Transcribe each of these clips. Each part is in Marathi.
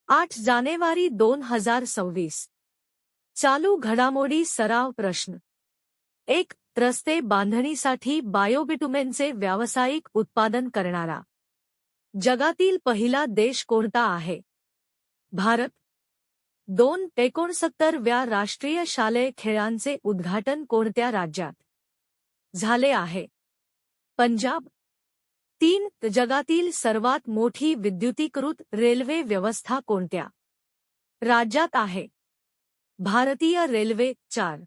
8 जानेवारी 2026. चालू घडामोडी सराव प्रश्न 1. रस्ते बांधणीसाठी बायोबिटुमेनचे व्यावसायिक उत्पादन करणारा जगातील पहिला देश कोणता आहे? भारत. 2. 69व्या राष्ट्रीय शालेय खेळांचे उद्घाटन कोणत्या राज्यात झाले आहे? पंजाब. 3. जगातील सर्वात मोठी विद्युतीकृत रेल्वे व्यवस्था कोणत्या राज्यात आहे? भारतीय रेल्वे. 4.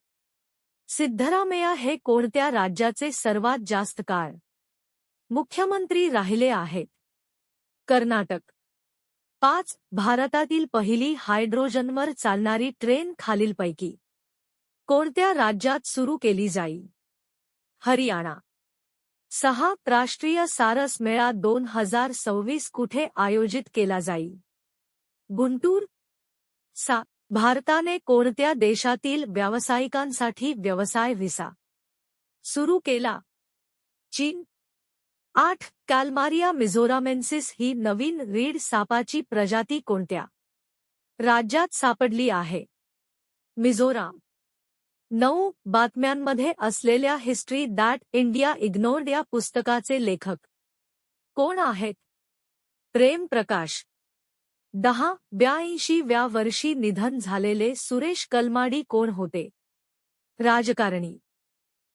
सिद्धरामय्या हे कोणत्या राज्याचे सर्वात जास्त काळ मुख्यमंत्री राहिले आहेत? कर्नाटक. 5. भारतातील पहिली हायड्रोजनवर चालणारी ट्रेन खालीलपैकी कोणत्या राज्यात सुरू केली जाईल? हरियाणा. 6. राष्ट्रीय सारस मेळा 2026 कुठे आयोजित केला जाईल? गुंटूर. 7. भारताने कोणत्या देशातील व्यावसायिकांसाठी व्यवसाय व्हिसा सुरू केला? चीन. 8. कॅलमारिया मिझोरामेन्सिस ही नवीन रीड सापाची प्रजाती कोणत्या राज्यात सापडली आहे? मिझोराम. 9. बातम्यांमध्ये असलेल्या हिस्ट्री दॅट इंडिया इग्नोर्ड या पुस्तकाचे लेखक कोण आहेत? प्रेम प्रकाश. 10. 82व्या वर्षी निधन झालेले सुरेश कलमाडी कोण होते? राजकारणी.